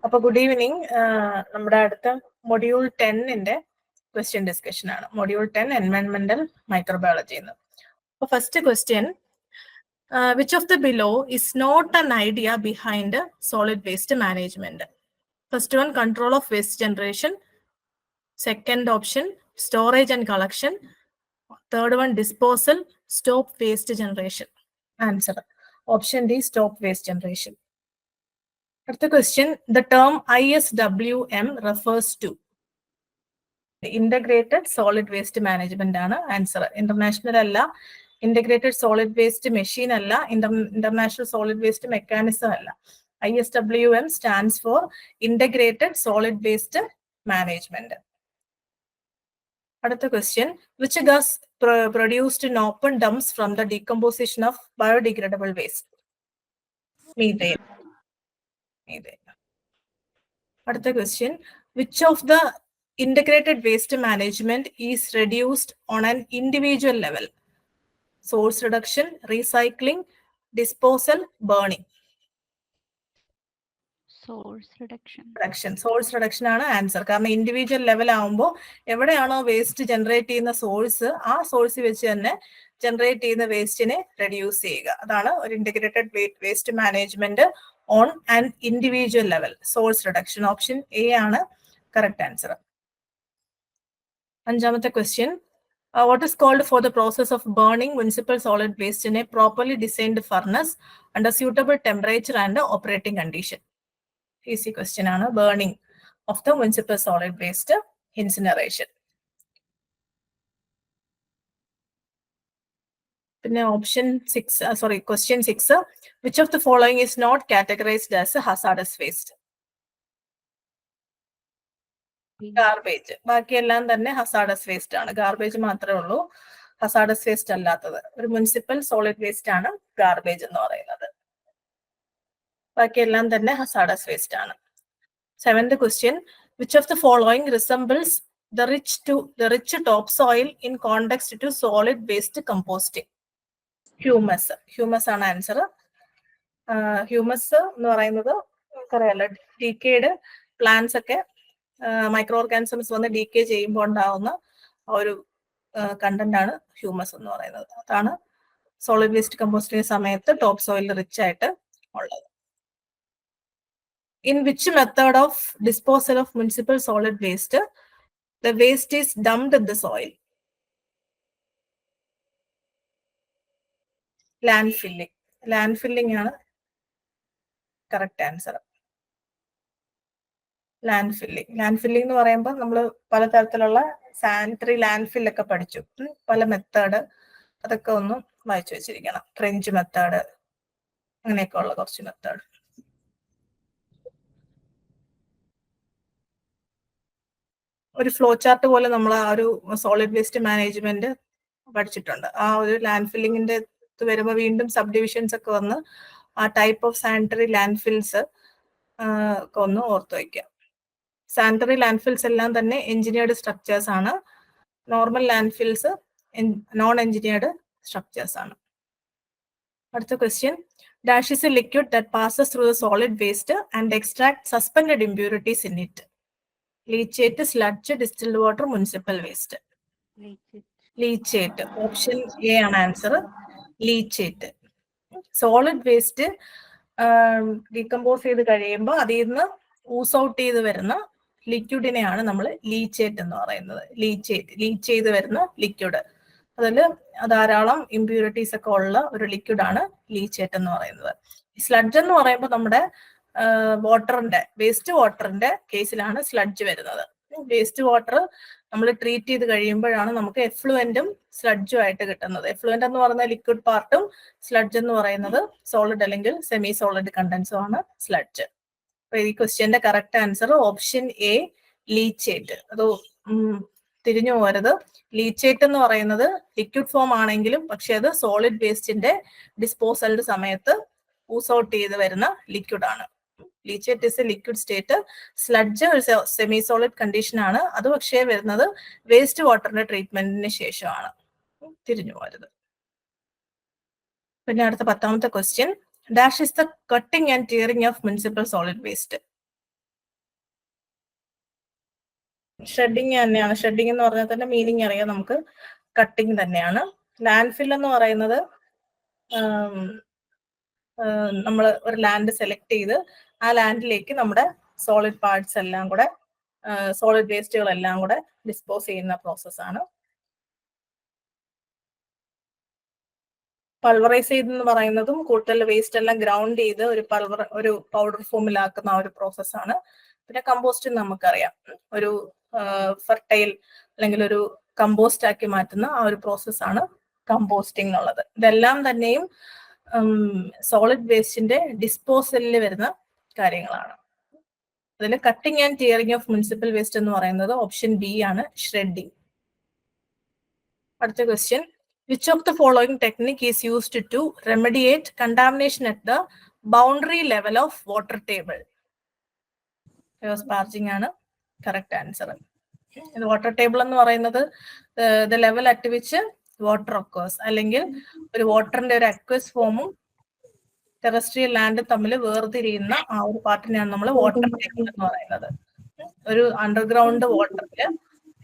അപ്പൊ good evening. നമ്മുടെ അടുത്ത മൊഡ്യൂൾ 10-ന്റെ ക്വസ്റ്റ്യൻ ഡിസ്കഷൻ ആണ്. മൊഡ്യൂൾ 10 എൻവയൺമെന്റൽ മൈക്രോബയോളജി എന്ന്. അപ്പൊ first question, which of the below is not an idea behind solid waste management? First one, control of waste generation. Second option, storage and collection. Third one, disposal. Stop waste generation. Answer option D, stop waste generation. അടുത്ത question, the term ISWM refers to? Integrated solid waste management ആണ് answer. International അല്ല, integrated solid waste machine അല്ല, international solid waste mechanism അല്ല. ISWM stands for integrated solid waste management. അടുത്ത question, which gas produced in open dumps from the decomposition of biodegradable waste? Methane. അടുത്ത question, which of the integrated waste management is reduced on an individual level? Source reduction, recycling, disposal, burning. Source reduction. Source reduction ആണ് answer. കാരണം individual level ആവുമ്പോൾ എവിടെയാണോ waste generate ചെയ്യുന്ന source, ആ source വെച്ച് തന്നെ generate ചെയ്യുന്ന വേസ്റ്റിനെ റെഡ്യൂസ് ചെയ്യുക. അതാണ് ഒരു integrated waste management on and individual level. Source reduction, option A ആണ് കറക്റ്റ് ആൻസർ. അഞ്ചാമത്തെ question, what is called for the process of burning municipal solid waste in a properly designed furnace under suitable temperature and operating condition? Easy question ആണ്. Burning of the municipal solid waste, incineration. പിന്നെ option 6, question 6, which of the following is not categorized as a hazardous waste? Garbage. ബാക്കിയെല്ലാം തന്നെ hazardous waste ആണ്. Garbage മാത്രമേ ഉള്ളൂ hazardous waste അല്ലാത്തത്. ഒരു municipal solid waste ആണ് ഗാർബേജ് എന്ന് പറയുന്നത്. ബാക്കിയെല്ലാം തന്നെ ഹസാഡസ് വേസ്റ്റ് ആണ്. 7th question, which of the following resembles the rich topsoil in context to solid waste composting? Humus ആണ് ആൻസർ. ഹ്യൂമസ് എന്ന് പറയുന്നത് അറിയാലോ, ഡീക്കേഡ് പ്ലാന്റ്സ് ഒക്കെ മൈക്രോ ഓർഗാനിസംസ് വന്ന് ഡീക്കേ ചെയ്യുമ്പോൾ ഉണ്ടാവുന്ന ഒരു കണ്ടന്റ് ആണ് ഹ്യൂമസ് എന്ന് പറയുന്നത്. അതാണ് സോളിഡ് വേസ്റ്റ് കമ്പോസ്റ്റിംഗ് സമയത്ത് ടോപ്പ് സോയിൽ റിച്ച് ആയിട്ട് ഉള്ളത്. In which method of disposal of municipal solid waste the waste is dumped in the soil? Landfilling. Landfilling ആണ് കറക്റ്റ് ആൻസർ. ലാൻഡ്ഫില്ലിംഗ് എന്ന് പറയുമ്പോൾ നമ്മൾ പലതരത്തിലുള്ള സാനിറ്ററി ലാൻഡ്ഫിൽ ഒക്കെ പഠിച്ചു. പല മെത്തേഡ് അതൊക്കെ ഒന്ന് വായിച്ചു വെച്ചിരിക്കണം. ട്രെഞ്ച് മെത്തേഡ്, അങ്ങനെയൊക്കെ ഉള്ള കുറച്ച് മെത്തേഡ്. ഒരു ഫ്ലോ ചാർട്ട് പോലെ നമ്മൾ ആ ഒരു സോളിഡ് വേസ്റ്റ് മാനേജ്മെന്റ് പഠിച്ചിട്ടുണ്ട്. ആ ഒരു ലാൻഡ് ഫില്ലിങ്ങിന്റെ വരുമ്പോൾ വീണ്ടും സബ് ഡിവിഷൻസ് ഒക്കെ വന്ന് ആ ടൈപ്പ് ഓഫ് സാനിറ്ററി ലാൻഡ്ഫിൽസ് ഒക്കെ ഒന്ന് ഓർത്ത് വയ്ക്കാം. സാനിറ്ററി ലാൻഡ്ഫിൽസ് എല്ലാം തന്നെ എഞ്ചിനീയർഡ് സ്ട്രക്ചേഴ്സ് ആണ്. Normal landfills non engineered structures ആണ്. അടുത്ത question, dash is a liquid that passes through the solid waste and extract suspended impurities in it? Leachate, sludge, distilled water, municipal waste. Leachate. Option A ആണ് answer. Leachate. Solid waste decompose ചെയ്ത് കഴിയുമ്പോൾ അതിൽ നിന്ന് Uz out ചെയ്ത് വരുന്ന ലിക്വിഡിനെയാണ് നമ്മൾ leachate എന്ന് പറയുന്നത്. ലീച്ച് ചെയ്ത് വരുന്ന ലിക്വിഡ്, അതിൽ ധാരാളം ഇംപ്യൂരിറ്റീസ് ഒക്കെ ഉള്ള ഒരു ലിക്വിഡാണ് ലീച്ചേറ്റ് എന്ന് പറയുന്നത്. സ്ലഡ്ജ് എന്ന് പറയുമ്പോൾ നമ്മുടെ വേസ്റ്റ് വാട്ടറിന്റെ കേസിലാണ് സ്ലഡ്ജ് വരുന്നത്. വേസ്റ്റ് വാട്ടർ നമ്മൾ ട്രീറ്റ് ചെയ്ത് കഴിയുമ്പോഴാണ് നമുക്ക് എഫ്ലുവന്റും സ്ലഡ്ജും ആയിട്ട് കിട്ടുന്നത്. എഫ്ലുവന്റ് എന്ന് പറയുന്ന ലിക്വിഡ് പാർട്ടും സ്ലഡ്ജ് എന്ന് പറയുന്നത് സോളിഡ് അല്ലെങ്കിൽ സെമി സോളിഡ് കണ്ടൻസും ആണ് സ്ലഡ്ജ്. അപ്പൊ ഈ ക്വസ്റ്റ്യന്റെ correct answer option A, leachate. അത് തിരിഞ്ഞു പോരുത്. ലീച്ചേറ്റ് എന്ന് പറയുന്നത് ലിക്വിഡ് ഫോം ആണെങ്കിലും പക്ഷെ അത് സോളിഡ് വേസ്റ്റിന്റെ ഡിസ്പോസലിന്റെ സമയത്ത് ഊസ് ഔട്ട് ചെയ്ത് വരുന്ന ലിക്വിഡ് ആണ്. Leachate is a liquid state. Sludge ഒരു സെമി സോളിഡ് കണ്ടീഷൻ ആണ്. അത് പക്ഷേ വരുന്നത് വേസ്റ്റ് വാട്ടറിന്റെ ട്രീറ്റ്മെന്റിന് ശേഷമാണ്. തിരിഞ്ഞു പോരുത്. പിന്നെ അടുത്ത 10th question, dash is the cutting and tearing of municipal solid waste? Shredding തന്നെയാണ്. ഷ്രെഡിങ് എന്ന് പറഞ്ഞാൽ തന്നെ മീനിങ് അറിയാം നമുക്ക്, കട്ടിങ് തന്നെയാണ്. ലാൻഡ് ഫിൽ എന്ന് പറയുന്നത് നമ്മൾ ഒരു ലാൻഡ് സെലക്ട് ചെയ്ത് ആ ലാൻഡിലേക്ക് നമ്മുടെ സോളിഡ് പാർട്സ് എല്ലാം കൂടെ, സോളിഡ് വേസ്റ്റുകളെല്ലാം കൂടെ ഡിസ്പോസ് ചെയ്യുന്ന പ്രോസസ്സാണ്. പൾവറൈസ് ചെയ്തെന്ന് പറയുന്നതും കൂടുതൽ വേസ്റ്റ് എല്ലാം ഗ്രൗണ്ട് ചെയ്ത് ഒരു പൗഡർ ഫോമിലാക്കുന്ന ആ ഒരു പ്രോസസ്സാണ്. പിന്നെ കമ്പോസ്റ്റിംഗ് നമുക്കറിയാം, ഒരു ഫെർട്ടൈൽ അല്ലെങ്കിൽ ഒരു കമ്പോസ്റ്റ് ആക്കി മാറ്റുന്ന ആ ഒരു പ്രോസസ്സാണ് കമ്പോസ്റ്റിംഗ് എന്നുള്ളത്. ഇതെല്ലാം തന്നെയും സോളിഡ് വേസ്റ്റിന്റെ ഡിസ്പോസലിൽ വരുന്ന കാര്യങ്ങളാണ്. അതിൽ cutting and tearing of municipal waste എന്ന് പറയുന്നത് ഓപ്ഷൻ ബി ആണ്, ഷ്രെഡിങ്. അടുത്ത question, which of the following technique is used to remediate contamination at the boundary level of water table? Sparging ആണ് കറക്റ്റ് ആൻസർ. ഇത് water table എന്ന് പറയുന്നത് the level at which water occurs, അല്ലെങ്കിൽ ഒരു വാട്ടറിന്റെ ഒരു aqueous ഫോമും terrestrial ലാൻഡും തമ്മിൽ വേർതിരിയുന്ന ആ ഒരു പാർട്ടിനെയാണ് നമ്മൾ വാട്ടർ ടേബിൾ എന്ന് പറയുന്നത്. ഒരു അണ്ടർഗ്രൗണ്ട് വാട്ടറില്,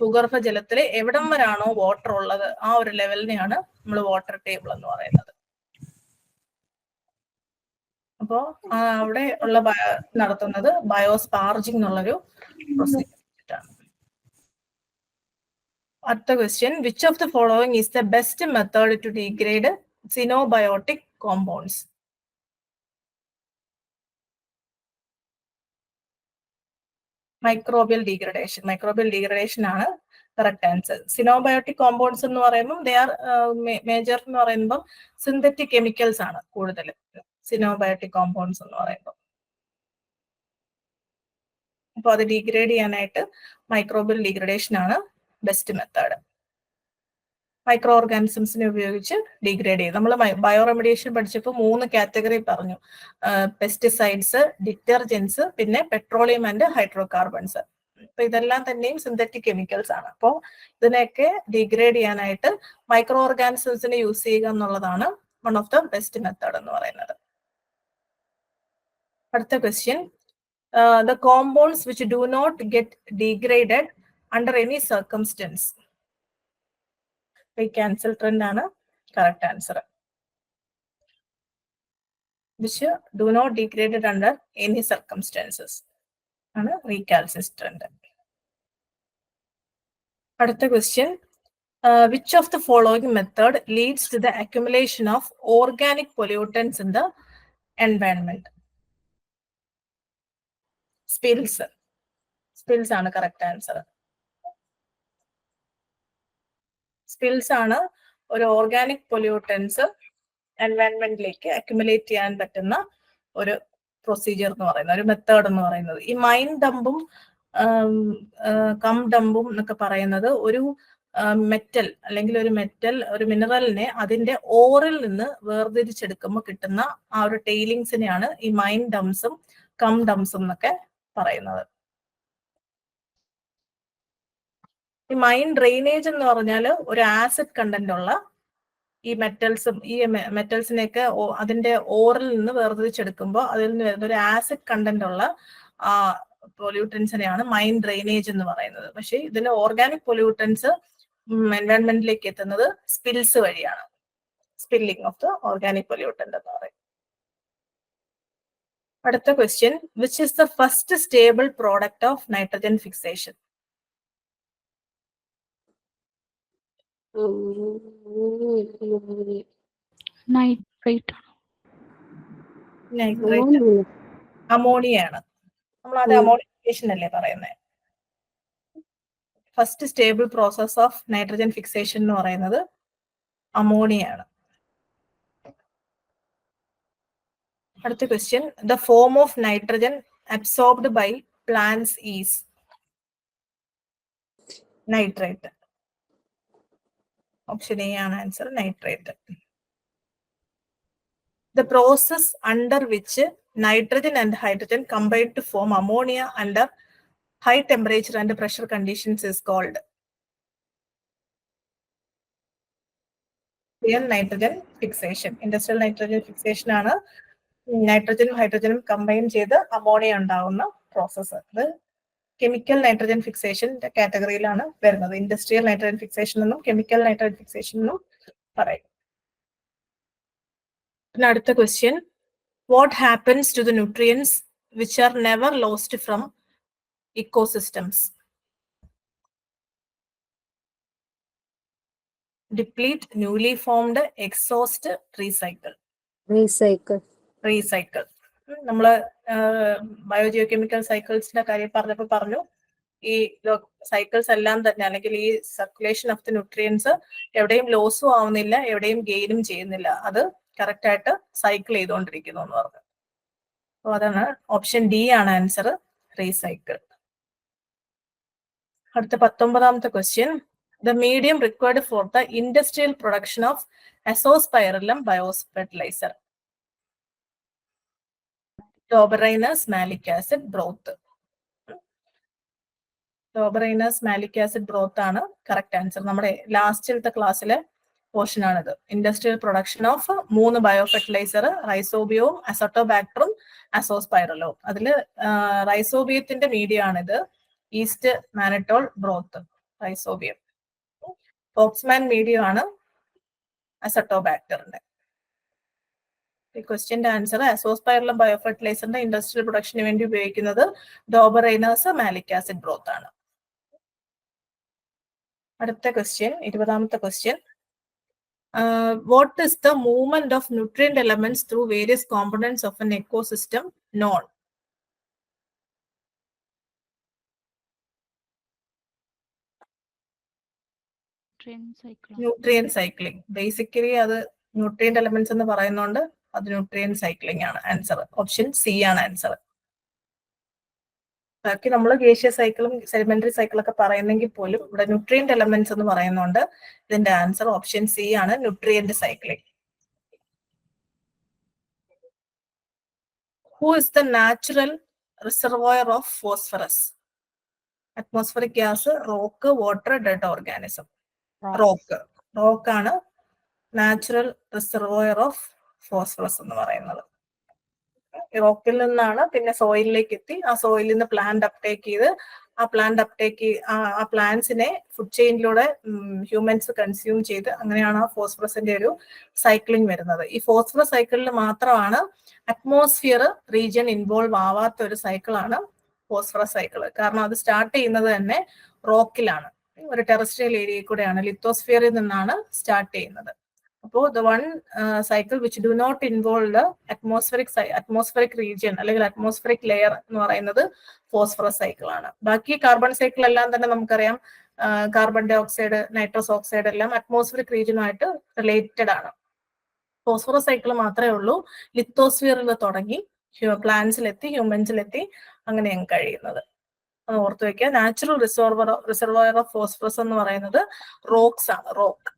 ഭൂഗർഭ ജലത്തില് എവിടം വരാണോ വാട്ടർ ഉള്ളത് ആ ഒരു ലെവലിനെയാണ് നമ്മൾ വാട്ടർ ടേബിൾ എന്ന് പറയുന്നത്. അപ്പോ അവിടെ ഉള്ള നടത്തുന്നത് ബയോസ്പാർജിങ് എന്നുള്ളൊരു പ്രൊസീജിയർ ആണ്. അടുത്ത question, which of the following is the best method to degrade xenobiotic compounds? Microbial degradation ആണ് കറക്റ്റ് ആൻസർ. സിനോബയോട്ടിക് കോമ്പൗണ്ട്സ് എന്ന് പറയുമ്പോൾ ദേ ആർ മേജർ എന്ന് പറയുമ്പോൾ സിന്തറ്റിക് കെമിക്കൽസ് ആണ് കൂടുതലും സിനോബയോട്ടിക് കോമ്പൗണ്ട്സ് എന്ന് പറയുമ്പോൾ. അപ്പോൾ അത് ഡീഗ്രേഡ് ചെയ്യാനായിട്ട് മൈക്രോബിയൽ ഡീഗ്രഡേഷൻ ആണ് ബെസ്റ്റ് മെത്തേഡ്. മൈക്രോ ഓർഗാനിസംസിനെ ഉപയോഗിച്ച് ഡീഗ്രേഡ് ചെയ്യും. നമ്മൾ ബയോ റെമഡിയേഷൻ പഠിച്ചപ്പോൾ 3 കാറ്റഗറി പറഞ്ഞു, പെസ്റ്റിസൈഡ്സ്, ഡിറ്റർജൻസ്, പിന്നെ പെട്രോളിയം ആൻഡ് ഹൈഡ്രോ കാർബൺസ്. അപ്പൊ ഇതെല്ലാം തന്നെയും സിന്തറ്റിക് കെമിക്കൽസ് ആണ്. അപ്പോൾ ഇതിനെയൊക്കെ ഡീഗ്രേഡ് ചെയ്യാനായിട്ട് മൈക്രോ ഓർഗാനിസംസിനെ യൂസ് ചെയ്യുക എന്നുള്ളതാണ് one of the best method എന്ന് പറയുന്നത്. അടുത്ത question, the compounds which do not get degraded under any circumstances. Recalcitrant ആണ് correct answer. Which do not degraded under any circumstances ആണ് റീകാൽസിസ്ട്രന്റ്. അടുത്ത question, which of the following method leads to the accumulation of organic pollutants in the environment? Spills ആണ് correct answer. Spills ആണ് ഒരു organic pollutants എൻവയൺമെന്റിലേക്ക് accumulate ചെയ്യാൻ പറ്റുന്ന ഒരു procedure എന്ന് പറയുന്നത്, ഒരു മെത്തേഡ് എന്ന് പറയുന്നത്. ഈ മൈൻ ഡംപും കം ഡംപും എന്നൊക്കെ പറയുന്നത് ഒരു മെറ്റൽ അല്ലെങ്കിൽ ഒരു മിനറലിനെ അതിന്റെ ഓറിൽ നിന്ന് വേർതിരിച്ചെടുക്കുമ്പോൾ കിട്ടുന്ന ആ ഒരു ടെയിലിങ്സിനെയാണ് ഈ മൈൻ ഡംസും കം ഡംസും എന്നൊക്കെ പറയുന്നത്. ഈ മൈൻ ഡ്രെയിനേജ് എന്ന് പറഞ്ഞാൽ ഒരു ആസിഡ് കണ്ടന്റ് ഉള്ള ഈ മെറ്റൽസിനെയൊക്കെ അതിന്റെ ഓറിൽ നിന്ന് വേർതിരിച്ചെടുക്കുമ്പോൾ അതിൽ നിന്ന് വരുന്ന ഒരു ആസിഡ് കണ്ടന്റ് ഉള്ള പൊല്യൂട്ടൻസിനെയാണ് മൈൻ ഡ്രെയിനേജ് എന്ന് പറയുന്നത്. പക്ഷെ ഇതിന്റെ ഓർഗാനിക് പൊല്യൂട്ടൻസ് എൻവയൺമെന്റിലേക്ക് എത്തുന്നത് സ്പിൽസ് വഴിയാണ്. Spilling of the organic pollutant എന്ന് പറയും. അടുത്ത question, which is the first stable product of nitrogen fixation? Nitrate. അമോണിയാണ്. നമ്മൾ അത് അമോണിഫിക്കേഷൻ അല്ലേ പറയുന്നത്. First stable process of nitrogen fixation എന്ന് പറയുന്നത് അമോണിയാണ്. അടുത്ത question, the form of nitrogen absorbed by plants is? Nitrate. Option A ആണ് answer, nitrate. The process under which nitrogen and hydrogen combine to form ammonia under high temperature and pressure conditions is called? Real nitrogen fixation. Industrial nitrogen fixation ആണ് നൈട്രജനും ഹൈഡ്രജനും combine ചെയ്ത് ammonia ഉണ്ടാവുന്ന process. അത് chemical nitrogen ഫിക്സേഷന്റെ കാറ്റഗറിയിലാണ് വരുന്നത്. Industrial nitrogen fixation എന്നും chemical nitrogen fixation എന്നും പറയും. പിന്നെ അടുത്ത question, what happens to the nutrients which are never lost from ecosystems? Deplete, newly formed, exhaust, recycle. Recycle. നമ്മള് ബയോജിയോ കെമിക്കൽ സൈക്കിൾസിന്റെ കാര്യം പറഞ്ഞപ്പോൾ പറഞ്ഞു, ഈ സൈക്കിൾസ് എല്ലാം തന്നെ അല്ലെങ്കിൽ ഈ സർക്കുലേഷൻ ഓഫ് ദി ന്യൂട്രിയൻസ് എവിടെയും ലോസും ആവുന്നില്ല, എവിടെയും ഗെയിനും ചെയ്യുന്നില്ല, അത് കറക്റ്റ് ആയിട്ട് സൈക്കിൾ ചെയ്തുകൊണ്ടിരിക്കുന്നു എന്ന് പറഞ്ഞു. അപ്പോൾ അതാണ് ഓപ്ഷൻ ഡി ആണ് ആൻസർ, റീസൈക്കിൾ. അടുത്ത 19ാമത്തെ question, the medium required for the industrial production of Azospirillum biofertilizer? Dobereiner's, malic acid, broth. Dobereiner's malic acid broth ആണ് കറക്റ്റ് ആൻസർ. നമ്മുടെ ലാസ്റ്റിലത്തെ ക്ലാസ്സിലെ പോർഷൻ ആണിത്. ഇൻഡസ്ട്രിയൽ പ്രൊഡക്ഷൻ ഓഫ് 3 ബയോഫെർട്ടിലൈസർ, റൈസോബിയവും അസോട്ടോബാക്ടറും അസോസ്പൈറലവും. അതിൽ റൈസോബിയത്തിന്റെ മീഡിയം ആണിത്, yeast mannitol broth, rhizobium. Foxman medium ആണ് അസോട്ടോബാക്ടറിന്റെ. ഈ ക്വസ്റ്റ്യന്റെ ആൻസർ, അസോസ്പൈറലം ബയോഫെർട്ടിലൈസറിന്റെ ഇൻഡസ്ട്രിയൽ പ്രൊഡക്ഷന് വേണ്ടി ഉപയോഗിക്കുന്നത് ഡോബറൈനസ് മാലിക് ആസിഡ് ബ്രോത്ത് ആണ്. അടുത്ത ക്വസ്റ്റ്യൻ, 20ാമത്തെ question, what is the movement of nutrient elements through various components of an ecosystem known? Nutrient cycling. Basically അത് ന്യൂട്രിയന്റ് എലമെന്റ്സ് എന്ന് പറയുന്നതുകൊണ്ട് അത് ന്യൂട്രിയൻ സൈക്ലിംഗ് ആണ് ആൻസർ. ഓപ്ഷൻ സി ആണ് ആൻസർ. ബാക്കി നമ്മൾ ഗേഷ്യൽ സൈക്കിളും സെഡിമെന്ററി സൈക്കിളൊക്കെ പറയുന്നെങ്കിൽ പോലും ഇവിടെ ന്യൂട്രിയന്റ് എലമെന്റ്സ് എന്ന് പറയുന്നുണ്ട്. ഇതിന്റെ ആൻസർ ഓപ്ഷൻ സി ആണ്, nutrient cycling. Who is the natural reservoir of phosphorus? Atmospheric gas, rock, water, dead organism. Rock ആണ് നാച്ചുറൽ റിസർവോയർ ഓഫ് ഫോസ്ഫറസ് എന്ന് പറയുന്നത്. റോക്കിൽ നിന്നാണ് പിന്നെ സോയിലിലേക്ക് എത്തി, ആ സോയിലിൽ നിന്ന് പ്ലാന്റ് അപ്ടേക്ക് ചെയ്ത് ആ പ്ലാന്റ്സിനെ ഫുഡ് ചെയിനിലൂടെ ഹ്യൂമൻസ് കൺസ്യൂം ചെയ്ത് അങ്ങനെയാണ് ആ ഫോസ്ഫറസിന്റെ ഒരു സൈക്ലിംഗ് വരുന്നത്. ഈ ഫോസ്ഫറസ് സൈക്കിളിൽ മാത്രമാണ് അറ്റ്മോസ്ഫിയർ റീജിയൻ ഇൻവോൾവ് ആവാത്ത ഒരു സൈക്കിളാണ് ഫോസ്ഫറസ് സൈക്കിൾ. കാരണം അത് സ്റ്റാർട്ട് ചെയ്യുന്നത് തന്നെ റോക്കിലാണ്, ഒരു ടെറസ്ട്രിയൽ ഏരിയയിൽ കൂടെയാണ്, ലിത്തോസ്ഫിയറിൽ നിന്നാണ് സ്റ്റാർട്ട് ചെയ്യുന്നത്. അപ്പോൾ the one cycle which do not involve the atmospheric region അല്ലെങ്കിൽ അറ്റ്മോസ്ഫറിക് ലെയർ എന്ന് പറയുന്നത് ഫോസ്ഫറസ് സൈക്കിൾ ആണ്. ബാക്കി കാർബൺ സൈക്കിൾ എല്ലാം തന്നെ നമുക്കറിയാം, carbon dioxide, nitrous oxide എല്ലാം അറ്റ്മോസ്ഫറിക് റീജിയനുമായിട്ട് റിലേറ്റഡ് ആണ്. ഫോസ്ഫറസ് സൈക്കിൾ മാത്രമേ ഉള്ളൂ ലിത്തോസ്ഫിയറിൽ തുടങ്ങി പ്ലാന്റ്സിലെത്തി ഹ്യൂമൻസിലെത്തി അങ്ങനെ കഴിയുന്നത്. അത് ഓർത്ത് വെക്കുക. നാച്ചുറൽ റിസർവോയർ ഓഫ് ഫോസ്ഫറസ് എന്ന് പറയുന്നത് റോക്സ് ആണ്, റോക്ക്.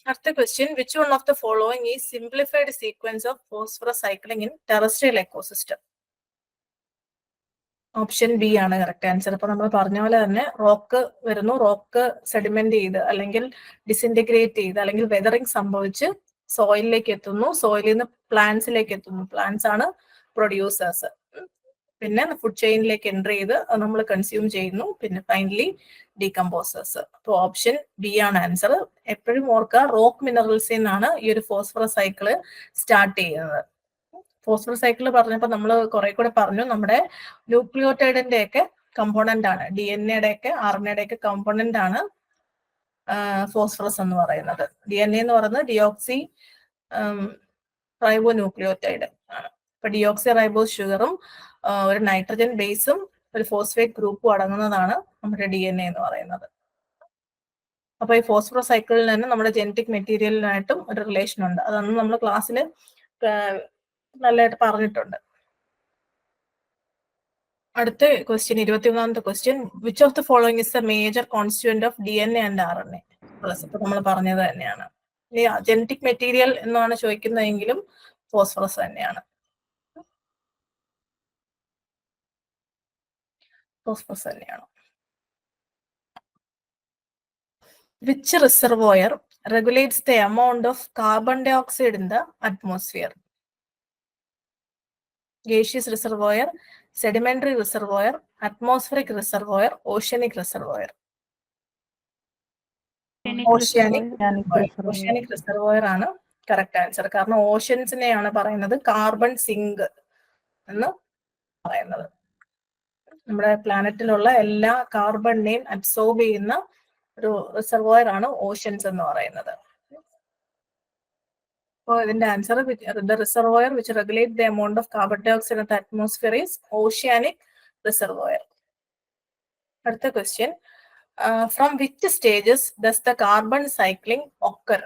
അടുത്ത question, which one of the following is simplified sequence of phosphorus cycling in terrestrial ecosystem? Option B ആണ് കറക്റ്റ് ആൻസർ. അപ്പൊ നമ്മൾ പറഞ്ഞ പോലെ തന്നെ റോക്ക് വരുന്നു, റോക്ക് സെഡിമെന്റ് ചെയ്ത് അല്ലെങ്കിൽ ഡിസിൻറ്റഗ്രേറ്റ് ചെയ്ത് അല്ലെങ്കിൽ വെതറിങ് സംഭവിച്ച് സോയിലിലേക്ക് എത്തുന്നു, സോയിലിൽ നിന്ന് പ്ലാന്റ്സിലേക്ക് എത്തുന്നു, പ്ലാന്റ്സ് ആണ് പ്രൊഡ്യൂസേഴ്സ്. പിന്നെ ഫുഡ് ചെയിനിലേക്ക് എൻ്റർ ചെയ്ത് അത് നമ്മൾ കൺസ്യൂം ചെയ്യുന്നു, പിന്നെ ഫൈനലി ഡീകമ്പോസേഴ്സ്. അപ്പോൾ ഓപ്ഷൻ ബി ആണ് ആൻസർ. എപ്പോഴും ഓർക്കുക, റോക്ക് മിനറൽസിൽ നിന്നാണ് ഈ ഒരു ഫോസ്ഫറസ് സൈക്കിള് സ്റ്റാർട്ട് ചെയ്യുന്നത്. ഫോസ്ഫറസ് സൈക്കിൾ പറഞ്ഞപ്പോൾ നമ്മൾ കുറെ കൂടെ പറഞ്ഞു, നമ്മുടെ ന്യൂക്ലിയോടൈഡിന്റെ ഒക്കെ കമ്പോണന്റ് ആണ്, DNA ഒക്കെ RNA ഒക്കെ കമ്പോണന്റ് ആണ് ഫോസ്ഫറസ് എന്ന് പറയുന്നത്. DNA എന്ന് പറയുന്നത് ഡിയോക്സി റൈബോ ന്യൂക്ലിയോടൈഡ് ആണ്. ഇപ്പൊ ഡിയോക്സി റൈബോസ് ഷുഗറും ഒരു നൈട്രജൻ ബേസും ഒരു ഫോസ്ഫേറ്റ് ഗ്രൂപ്പും അടങ്ങുന്നതാണ് നമ്മുടെ DNA എന്ന് പറയുന്നത്. അപ്പൊ ഈ ഫോസ്ഫറസ് സൈക്കിളിൽ തന്നെ നമ്മുടെ ജനറ്റിക് മെറ്റീരിയലിനായിട്ടും ഒരു റിലേഷൻ ഉണ്ട്. അതൊന്നും നമ്മൾ ക്ലാസ്സിൽ നല്ലതായിട്ട് പറഞ്ഞിട്ടുണ്ട്. അടുത്ത ക്വസ്റ്റ്യൻ, 21ാമത്തെ question, which of the following is the major constituent of DNA and RNA? ഇപ്പൊ നമ്മൾ പറഞ്ഞത് തന്നെയാണ്. ജനറ്റിക് മെറ്റീരിയൽ എന്നാണ് ചോദിക്കുന്നതെങ്കിലും ഫോസ്ഫറസ് തന്നെയാണ്. ഫോസ്ഫറസ് തന്നെയാണ്. Which reservoir regulates the amount of carbon dioxide in the atmosphere? Gaseous reservoir, sedimentary reservoir, atmospheric reservoir, oceanic reservoir. Oceanic reservoir ആണ് correct answer. കാരണം ഓഷ്യൻസിനെയാണ് പറയുന്നത് കാർബൺ സിങ്ക് എന്ന് പറയുന്നത്. നമ്മുടെ പ്ലാനറ്റിലുള്ള എല്ലാ കാർബണിനെയും അബ്സോർബ് ചെയ്യുന്ന ഒരു റിസർവോയർ ആണ് ഓഷ്യൻസ് എന്ന് പറയുന്നത്. അപ്പോൾ ഇതിന്റെ answer the reservoir which regulate the amount of carbon dioxide in the atmosphere is oceanic reservoir. അടുത്ത question, from which stages does the carbon cycling occur?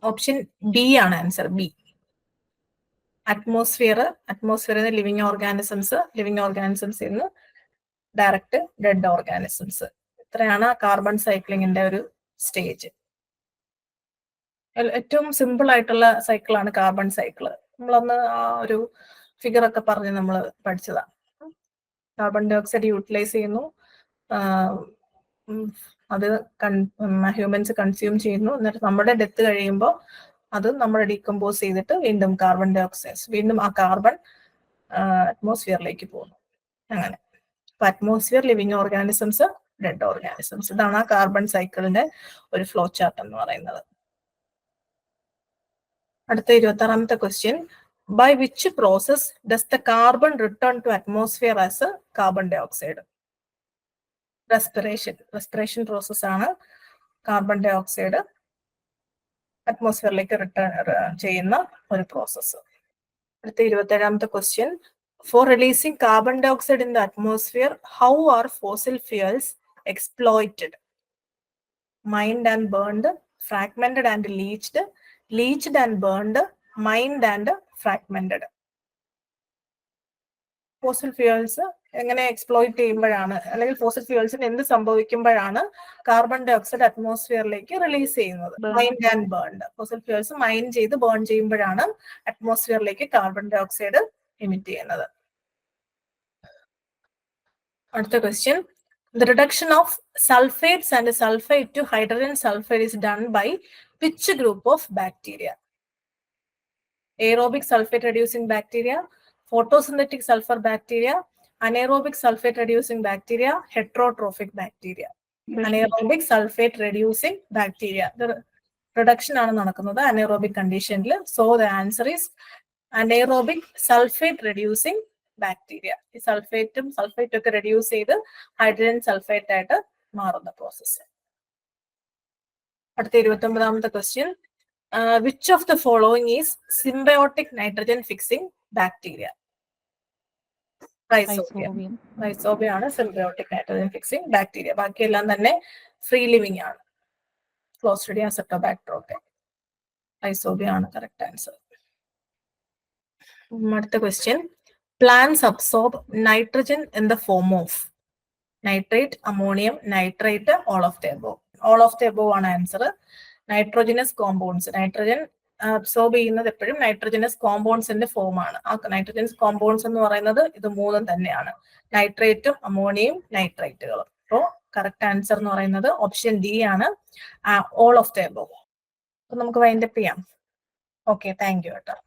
Option B ആണ് ആൻസർ, ബി. അറ്റ്മോസ്ഫിയറിൽ ലിവിങ് ഓർഗാനിസംസ് ഇന്ന് direct dead organisms. ഇത്രയാണ് carbon സൈക്ലിങ്ങിന്റെ ഒരു stage. ഏറ്റവും simple ആയിട്ടുള്ള സൈക്കിളാണ് carbon cycle. നമ്മളന്ന് ആ ഒരു ഫിഗർ ഒക്കെ പറഞ്ഞ് നമ്മൾ പഠിച്ചതാണ്. കാർബൺ ഡൈ ഓക്സൈഡ് യൂട്ടിലൈസ് ചെയ്യുന്നു, അത് ഹ്യൂമൻസ് കൺസ്യൂം ചെയ്യുന്നു, എന്നിട്ട് നമ്മുടെ ഡെത്ത് കഴിയുമ്പോൾ അത് നമ്മൾ ഡീകമ്പോസ് ചെയ്തിട്ട് വീണ്ടും കാർബൺ ഡൈ ഓക്സൈഡ് വീണ്ടും ആ കാർബൺ അറ്റ്മോസ്ഫിയറിലേക്ക് പോകുന്നു. അങ്ങനെ അപ്പൊ atmosphere, living organisms, dead organisms, ഇതാണ് ആ കാർബൺ സൈക്കിളിന്റെ ഒരു ഫ്ലോ ചാർട്ട് എന്ന് പറയുന്നത്. അടുത്ത 26ാമത്തെ question, by which process does the carbon return to atmosphere as carbon dioxide? Respiration process ആണ് കാർബൺ ഡൈ ഓക്സൈഡ് അറ്റ്മോസ്ഫിയറിലേക്ക് റിട്ടേൺ ചെയ്യുന്ന ഒരു പ്രോസസ്സ്. അടുത്ത 27ാമത്തെ question, for releasing carbon dioxide in the atmosphere how are fossil fuels exploited? Mined and burned, fragmented and leached and burned, mined and fragmented. Fossil fuels എങ്ങനെ exploit ചെയ്യുമ്പോഴാണ്, അല്ലെങ്കിൽ fossil ഫ്യൂൽസിന് എന്ത് സംഭവിക്കുമ്പോഴാണ് കാർബൺ ഡൈ ഓക്സൈഡ് അറ്റ്മോസ്ഫിയറിലേക്ക് റിലീസ് ചെയ്യുന്നത്? Mined and burned. Fossil fuels mine ചെയ്ത് burn ചെയ്യുമ്പോഴാണ് അറ്റ്മോസ്ഫിയറിലേക്ക് കാർബൺ ഡൈ ഓക്സൈഡ് എമിറ്റ് ചെയ്യുന്നത്. അടുത്ത question, the reduction of sulfates and sulfate to hydrogen sulfide is done by which group of bacteria? Aerobic sulfate reducing bacteria, photosynthetic sulfur bacteria, anaerobic sulfate reducing bacteria, heterotrophic bacteria. Anaerobic sulfate reducing bacteria. The reduction ആണ് നടക്കുന്നത് anaerobic conditionൽ. So the answer is anaerobic sulfate reducing bacteria. ഈ സൾഫേറ്റും ഒക്കെ reduce ചെയ്ത് hydrogen sulphate ആയിട്ട് മാറുന്ന process. അടുത്ത 29ാമത്തെ question, which of the following is symbiotic nitrogen fixing bacteria? Rhizobium ആണ് സിംബയോട്ടിക് നൈട്രജൻ ഫിക്സിംഗ് ബാക്ടീരിയ. ബാക്കിയെല്ലാം തന്നെ ഫ്രീ ലിവിംഗ് ആണ്. ക്ലോസ്ട്രിഡിയം, അസെറ്റോബാക്ടർ ഒക്കെ. റൈസോബിയം ആണ് കറക്റ്റ് ആൻസർ. അടുത്ത question, plants absorb nitrogen in the form of nitrate, ammonium, nitrite, all of the above. All of the above ആണ് answer. Nitrogenase compounds, nitrogen absorb ചെയ്യുന്നത് എപ്പോഴും nitrogenase കോമ്പൗണ്ട്സിന്റെ form ആണ്. ആ nitrogenase compounds എന്ന് പറയുന്നത് ഇത് മൂന്നും തന്നെയാണ്, നൈട്രേറ്റും അമോണിയയും നൈട്രൈറ്റുകളും. അപ്പോൾ കറക്റ്റ് ആൻസർ എന്ന് പറയുന്നത് ഓപ്ഷൻ ഡി ആണ്, ഓൾ ഓഫ് ദ അബവ്. അപ്പൊ നമുക്ക് വൈൻഡ് അപ്പ് ചെയ്യാം. ഓക്കെ, താങ്ക് യു കേട്ടോ.